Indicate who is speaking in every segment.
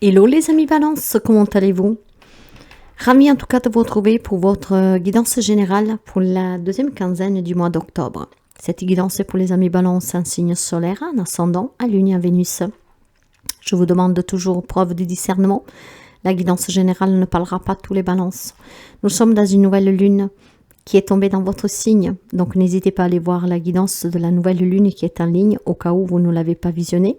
Speaker 1: Hello les amis Balance, comment allez-vous? Ravi en tout cas de vous retrouver pour votre guidance générale pour la deuxième quinzaine du mois d'octobre. Cette guidance est pour les amis Balance, un signe solaire, un ascendant, à Lune et à Vénus. Je vous demande toujours preuve de discernement. La guidance générale ne parlera pas de tous les balances. Nous sommes dans une nouvelle lune qui est tombée dans votre signe. Donc n'hésitez pas à aller voir la guidance de la nouvelle lune qui est en ligne au cas où vous ne l'avez pas visionnée.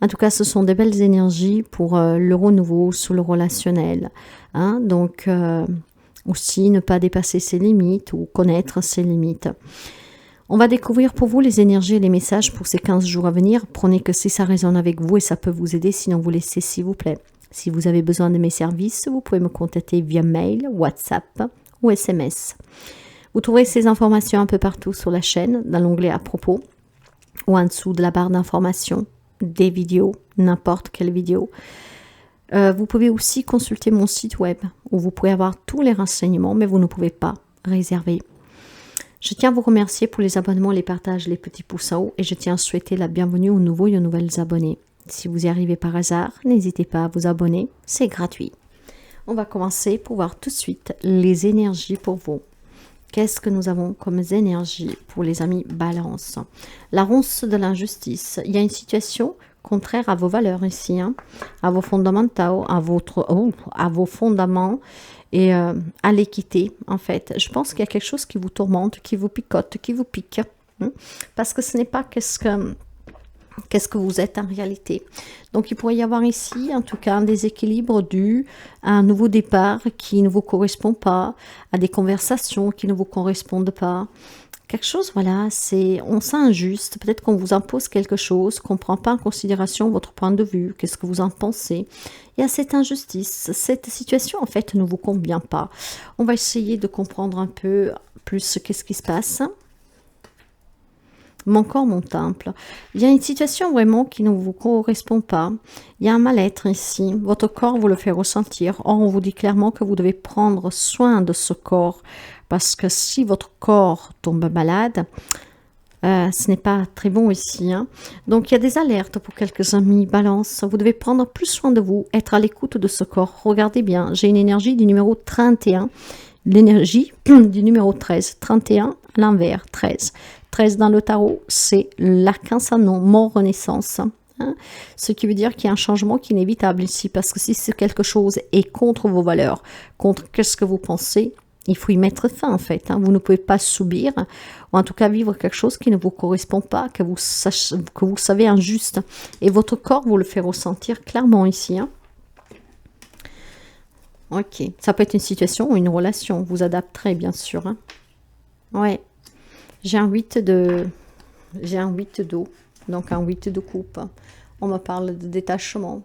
Speaker 1: En tout cas, ce sont des belles énergies pour le renouveau sous le relationnel. Donc, aussi ne pas dépasser ses limites ou connaître ses limites. On va découvrir pour vous les énergies et les messages pour ces 15 jours à venir. Prenez que si ça résonne avec vous et ça peut vous aider, sinon vous laissez s'il vous plaît. Si vous avez besoin de mes services, vous pouvez me contacter via mail, WhatsApp ou SMS. Vous trouverez ces informations un peu partout sur la chaîne, dans l'onglet à propos ou en dessous de la barre d'informations. Des vidéos, n'importe quelle vidéo. Vous pouvez aussi consulter mon site web où vous pouvez avoir tous les renseignements, mais vous ne pouvez pas réserver. Je tiens à vous remercier pour les abonnements, les partages, les petits pouces en haut et je tiens à souhaiter la bienvenue aux nouveaux et aux nouvelles abonnés. Si vous y arrivez par hasard, n'hésitez pas à vous abonner, c'est gratuit. On va commencer pour voir tout de suite les énergies pour vous. Qu'est-ce que nous avons comme énergie pour les amis Balance? La ronce de l'injustice. Il y a une situation contraire à vos valeurs ici, à vos fondamentaux, à vos fondaments et à l'équité en fait. Je pense qu'il y a quelque chose qui vous tourmente, qui vous picote, qui vous pique. Parce que ce n'est pas qu'est-ce que vous êtes en réalité. Donc il pourrait y avoir ici en tout cas un déséquilibre dû à un nouveau départ qui ne vous correspond pas, à des conversations qui ne vous correspondent pas. Quelque chose, voilà, on sent injuste, peut-être qu'on vous impose quelque chose, qu'on ne prend pas en considération votre point de vue, qu'est-ce que vous en pensez. Il y a cette injustice, cette situation en fait ne vous convient pas. On va essayer de comprendre un peu plus qu'est-ce qui se passe. Mon corps, mon temple. Il y a une situation vraiment qui ne vous correspond pas. Il y a un mal-être ici. Votre corps vous le fait ressentir. Or, on vous dit clairement que vous devez prendre soin de ce corps. Parce que si votre corps tombe malade, ce n'est pas très bon ici. Donc, il y a des alertes pour quelques amis Balance. Vous devez prendre plus soin de vous, être à l'écoute de ce corps. Regardez bien, j'ai une énergie du numéro 31. L'énergie du numéro 13. 31 à l'envers, 13. 13 dans le tarot, c'est l'archange mort renaissance. Ce qui veut dire qu'il y a un changement qui est inévitable ici. Parce que si c'est quelque chose est contre vos valeurs, contre qu'est-ce que vous pensez, il faut y mettre fin en fait. Vous ne pouvez pas subir, ou en tout cas vivre quelque chose qui ne vous correspond pas, que vous savez injuste. Et votre corps vous le fait ressentir clairement ici. Ok, ça peut être une situation ou une relation. Vous adapterez bien sûr. Ouais. J'ai un 8 d'eau, donc un 8 de coupe. On me parle de détachement,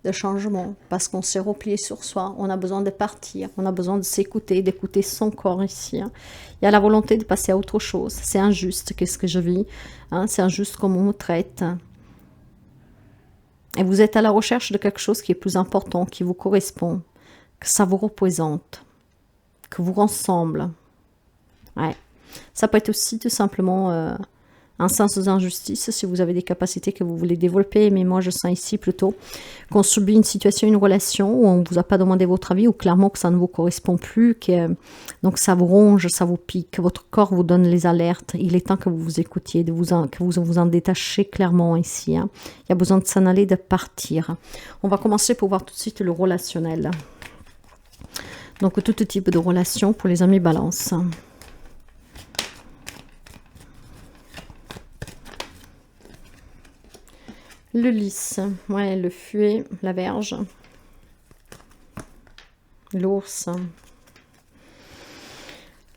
Speaker 1: de changement, parce qu'on s'est replié sur soi, on a besoin de partir, on a besoin de s'écouter, d'écouter son corps ici. Il y a la volonté de passer à autre chose. C'est injuste, qu'est-ce que je vis? C'est injuste comme on me traite. Et vous êtes à la recherche de quelque chose qui est plus important, qui vous correspond, que ça vous représente, que vous ressemble. Ouais. Ça peut être aussi tout simplement un sens d'injustice si vous avez des capacités que vous voulez développer. Mais moi, je sens ici plutôt qu'on subit une situation, une relation où on ne vous a pas demandé votre avis ou clairement que ça ne vous correspond plus. Donc, ça vous ronge, ça vous pique. Votre corps vous donne les alertes. Il est temps que vous vous écoutiez, que vous vous en détachez clairement ici. Il y a besoin de s'en aller, de partir. On va commencer pour voir tout de suite le relationnel. Donc, tout type de relation pour les amis Balance. Le lys, ouais, le fuet, la verge, l'ours,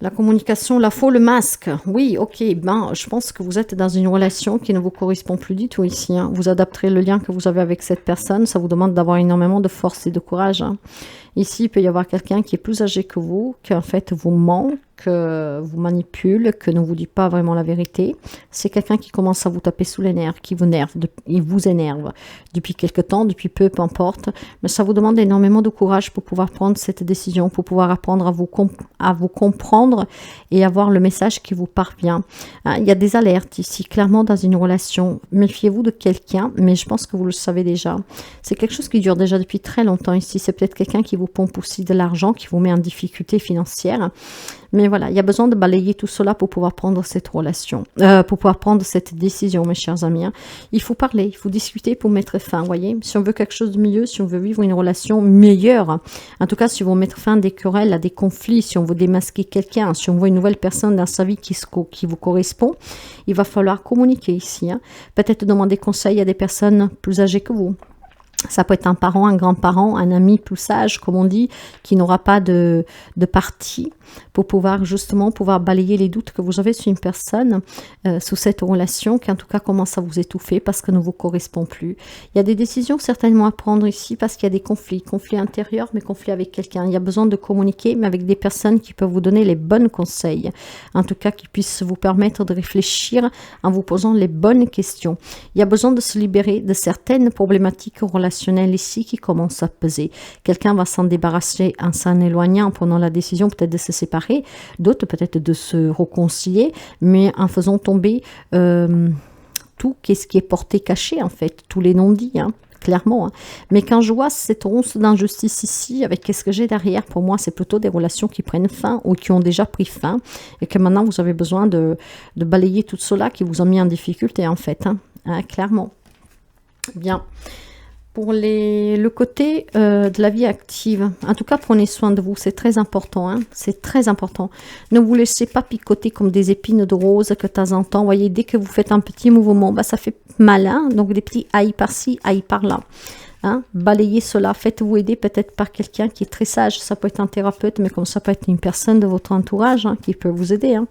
Speaker 1: la communication, la faux, le masque. Oui, ok, je pense que vous êtes dans une relation qui ne vous correspond plus du tout ici. Vous adapterez le lien que vous avez avec cette personne, ça vous demande d'avoir énormément de force et de courage. Ici, il peut y avoir quelqu'un qui est plus âgé que vous, qui en fait vous ment, que vous manipule, que ne vous dit pas vraiment la vérité. C'est quelqu'un qui commence à vous taper sous les nerfs, qui vous énerve, il vous énerve depuis quelque temps, depuis peu importe. Mais ça vous demande énormément de courage pour pouvoir prendre cette décision, pour pouvoir apprendre à vous comprendre et avoir le message qui vous parvient. Hein, il y a des alertes ici, clairement dans une relation. Méfiez-vous de quelqu'un, mais je pense que vous le savez déjà. C'est quelque chose qui dure déjà depuis très longtemps ici. C'est peut-être quelqu'un qui vous pompe aussi de l'argent, qui vous met en difficulté financière. Mais voilà, il y a besoin de balayer tout cela pour pouvoir prendre cette relation, pour pouvoir prendre cette décision, mes chers amis. Hein. Il faut parler, il faut discuter pour mettre fin, vous voyez. Si on veut quelque chose de mieux, si on veut vivre une relation meilleure, en tout cas, si on veut mettre fin à des querelles, à des conflits, si on veut démasquer quelqu'un, si on veut une nouvelle personne dans sa vie qui vous correspond, il va falloir communiquer ici. Hein. Peut-être demander conseil à des personnes plus âgées que vous. Ça peut être un parent, un grand-parent, un ami plus sage, comme on dit, qui n'aura pas de parti pour pouvoir justement balayer les doutes que vous avez sur une personne, sous cette relation qui en tout cas commence à vous étouffer parce que ne vous correspond plus. Il y a des décisions certainement à prendre ici parce qu'il y a des conflits intérieurs, mais conflits avec quelqu'un. Il y a besoin de communiquer, mais avec des personnes qui peuvent vous donner les bons conseils, en tout cas qui puissent vous permettre de réfléchir en vous posant les bonnes questions. Il y a besoin de se libérer de certaines problématiques relationnelles ici qui commencent à peser. Quelqu'un va s'en débarrasser en s'en éloignant, en prenant la décision peut-être de se séparer, d'autres peut-être de se réconcilier, mais en faisant tomber tout ce qui est porté caché en fait, tous les non-dits, hein, clairement. Hein. Mais quand je vois cette once d'injustice ici, avec qu'est-ce que j'ai derrière, pour moi c'est plutôt des relations qui prennent fin ou qui ont déjà pris fin et que maintenant vous avez besoin de balayer tout cela qui vous a mis en difficulté en fait, hein, clairement. Bien. Pour le côté de la vie active, en tout cas, prenez soin de vous, c'est très important. Hein, c'est très important. Ne vous laissez pas picoter comme des épines de rose que de temps en temps. Vous voyez, dès que vous faites un petit mouvement, bah, ça fait mal. Hein, donc, des petits aïe par-ci, aïe par-là. Hein, balayez cela. Faites-vous aider peut-être par quelqu'un qui est très sage. Ça peut être un thérapeute, mais comme ça peut être une personne de votre entourage hein, qui peut vous aider. Hein,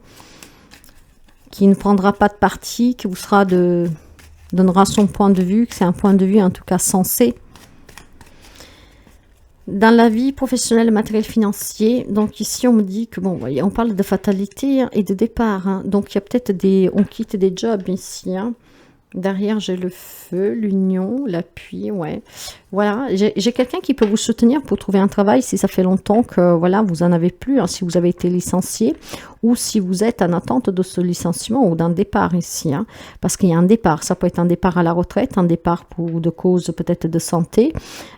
Speaker 1: qui ne prendra pas de parti, qui vous donnera son point de vue, que c'est un point de vue en tout cas sensé. Dans la vie professionnelle, matériel, financier, donc ici on me dit que bon, on parle de fatalité et de départ, hein, donc il y a peut-être on quitte des jobs ici, hein. Derrière j'ai le feu, l'union, l'appui, ouais. Voilà, j'ai quelqu'un qui peut vous soutenir pour trouver un travail si ça fait longtemps que voilà vous en avez plus, hein, si vous avez été licencié ou si vous êtes en attente de ce licenciement ou d'un départ ici, hein, parce qu'il y a un départ, ça peut être un départ à la retraite, un départ pour de cause peut-être de santé,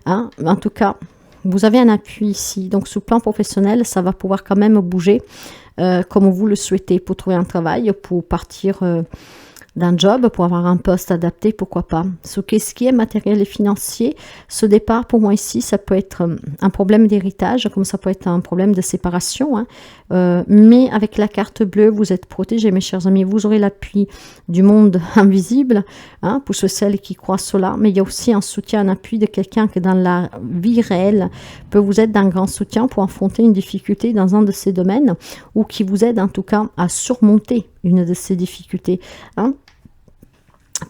Speaker 1: hein, en tout cas vous avez un appui ici, donc sur le plan professionnel ça va pouvoir quand même bouger comme vous le souhaitez pour trouver un travail, pour partir d'un job, pour avoir un poste adapté, pourquoi pas. Ce qui est matériel et financier, ce départ, pour moi ici, ça peut être un problème d'héritage, comme ça peut être un problème de séparation. Hein. Mais avec la carte bleue, vous êtes protégés, mes chers amis. Vous aurez l'appui du monde invisible, hein, pour ceux celles qui croient cela. Mais il y a aussi un soutien, un appui de quelqu'un qui, dans la vie réelle, peut vous être d'un grand soutien pour affronter une difficulté dans un de ces domaines, ou qui vous aide en tout cas à surmonter une de ces difficultés. Hein.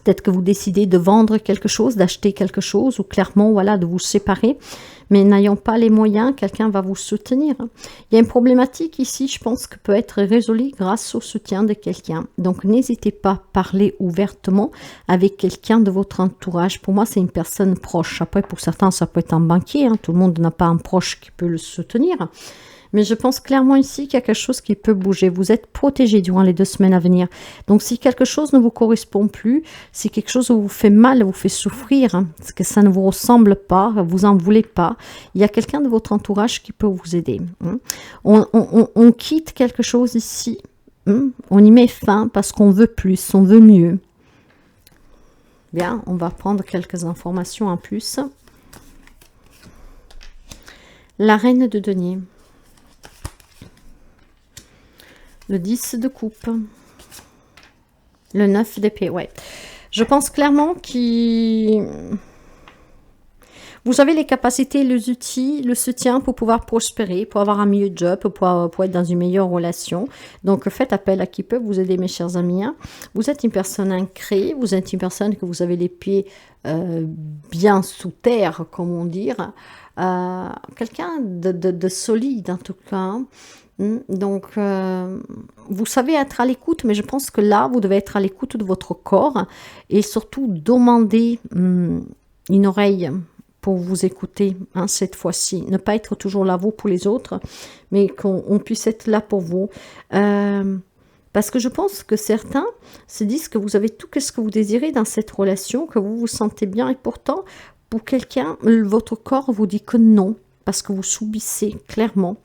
Speaker 1: Peut-être que vous décidez de vendre quelque chose, d'acheter quelque chose, ou clairement, voilà, de vous séparer. Mais n'ayant pas les moyens, quelqu'un va vous soutenir. Il y a une problématique ici, je pense, que peut être résolue grâce au soutien de quelqu'un. Donc, n'hésitez pas à parler ouvertement avec quelqu'un de votre entourage. Pour moi, c'est une personne proche. Après, pour certains, ça peut être un banquier. Hein. Tout le monde n'a pas un proche qui peut le soutenir. Mais je pense clairement ici qu'il y a quelque chose qui peut bouger. Vous êtes protégé durant les 2 semaines à venir. Donc, si quelque chose ne vous correspond plus, si quelque chose vous fait mal, vous fait souffrir, hein, parce que ça ne vous ressemble pas, vous en voulez pas, il y a quelqu'un de votre entourage qui peut vous aider. Hein. On quitte quelque chose ici. Hein, on y met fin parce qu'on veut plus, on veut mieux. Bien, on va prendre quelques informations en plus. La reine de denier. Le 10 de coupe. Le 9 d'épée, ouais. Je pense clairement qu'il... Vous avez les capacités, les outils, le soutien pour pouvoir prospérer, pour avoir un meilleur job, pour être dans une meilleure relation. Donc, faites appel à qui peut vous aider, mes chers amis. Hein. Vous êtes une personne ancrée, vous êtes une personne que vous avez les pieds bien sous terre, comme on dit. Quelqu'un de solide, en tout cas. Hein. Donc, vous savez être à l'écoute, mais je pense que là, vous devez être à l'écoute de votre corps et surtout demander une oreille pour vous écouter hein, cette fois-ci. Ne pas être toujours là, vous, pour les autres, mais qu'on puisse être là pour vous. Parce que je pense que certains se disent que vous avez tout ce que vous désirez dans cette relation, que vous vous sentez bien, et pourtant, pour quelqu'un, votre corps vous dit que non, parce que vous subissez clairement.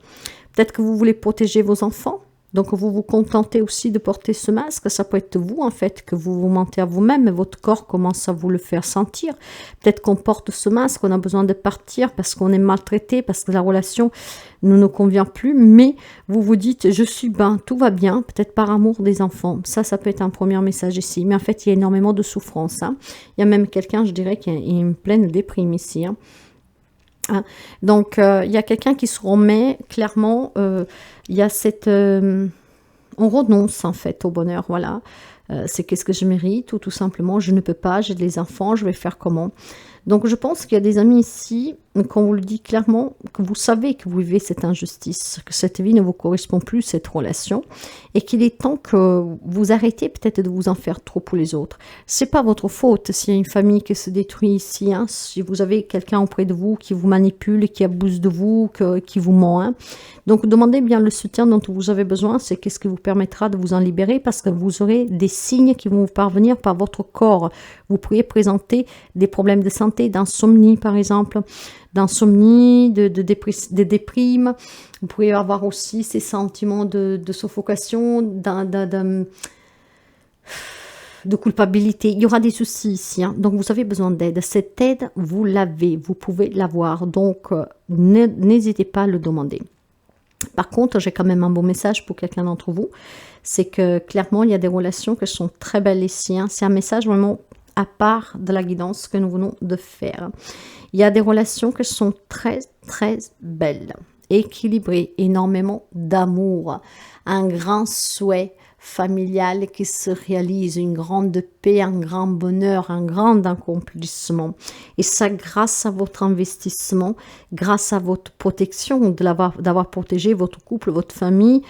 Speaker 1: Peut-être que vous voulez protéger vos enfants, donc vous vous contentez aussi de porter ce masque. Ça peut être vous, en fait, que vous vous mentez à vous-même, mais votre corps commence à vous le faire sentir. Peut-être qu'on porte ce masque, on a besoin de partir parce qu'on est maltraité, parce que la relation ne nous convient plus, mais vous vous dites, je suis bien, tout va bien, peut-être par amour des enfants. Ça peut être un premier message ici. Mais en fait, il y a énormément de souffrance. Hein. Il y a même quelqu'un, je dirais, qui est une pleine déprime ici. Hein. Donc, il y a quelqu'un qui se remet, clairement, il y a cette... on renonce, en fait, au bonheur, voilà. C'est qu'est-ce que je mérite, ou tout simplement, je ne peux pas, j'ai des enfants, je vais faire comment. Donc, je pense qu'il y a des amis ici, quand on vous le dit clairement, que vous savez que vous vivez cette injustice, que cette vie ne vous correspond plus, cette relation, et qu'il est temps que vous arrêtez peut-être de vous en faire trop pour les autres. C'est pas votre faute s'il y a une famille qui se détruit ici, hein, si vous avez quelqu'un auprès de vous qui vous manipule, qui abuse de vous, qui vous ment. Hein. Donc, demandez bien le soutien dont vous avez besoin, c'est qu'est-ce qui vous permettra de vous en libérer, parce que vous aurez des signes qui vont vous parvenir par votre corps. Vous pourriez présenter des problèmes de santé, d'insomnie par exemple, d'insomnie, de déprime. Vous pourriez avoir aussi ces sentiments de suffocation, de culpabilité. Il y aura des soucis ici, hein. Donc vous avez besoin d'aide. Cette aide, vous l'avez, vous pouvez l'avoir. Donc n'hésitez pas à le demander. Par contre, j'ai quand même un bon message pour quelqu'un d'entre vous. C'est que clairement, il y a des relations qui sont très belles ici. Hein. C'est un message vraiment à part de la guidance que nous venons de faire. Il y a des relations qui sont très, très belles, équilibrées, énormément d'amour, un grand souhait familial qui se réalise, une grande paix, un grand bonheur, un grand accomplissement. Et ça grâce à votre investissement, grâce à votre protection, d'avoir protégé votre couple, votre famille,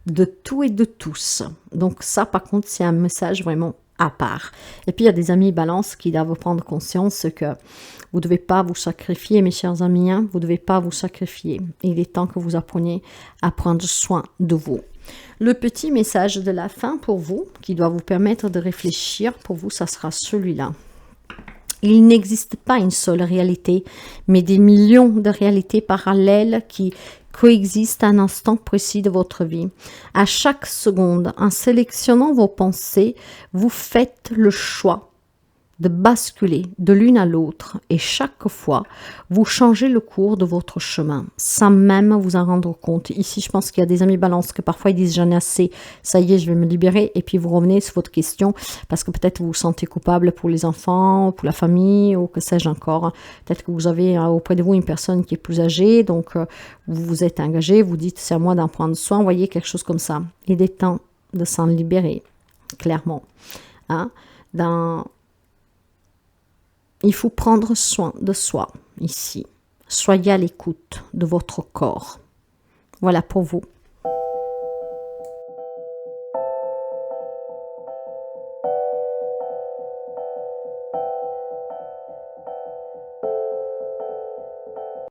Speaker 1: de tout et de tous. Donc ça, par contre, c'est un message vraiment à part. Et puis, il y a des amis balance qui doivent prendre conscience que vous ne devez pas vous sacrifier, mes chers amis. Hein, vous ne devez pas vous sacrifier. Il est temps que vous appreniez à prendre soin de vous. Le petit message de la fin pour vous, qui doit vous permettre de réfléchir, pour vous, ça sera celui-là. Il n'existe pas une seule réalité, mais des millions de réalités parallèles qui coexistent à un instant précis de votre vie. À chaque seconde, en sélectionnant vos pensées, vous faites le choix de basculer de l'une à l'autre et chaque fois, vous changez le cours de votre chemin sans même vous en rendre compte. Ici, je pense qu'il y a des amis balance que parfois ils disent j'en ai assez, ça y est, je vais me libérer et puis vous revenez sur votre question parce que peut-être vous vous sentez coupable pour les enfants, pour la famille ou que sais-je encore. Peut-être que vous avez auprès de vous une personne qui est plus âgée, donc vous vous êtes engagé, vous dites c'est à moi d'en prendre soin, vous voyez quelque chose comme ça. Il est temps de s'en libérer, clairement. Hein? Il faut prendre soin de soi ici. Soyez à l'écoute de votre corps. Voilà pour vous.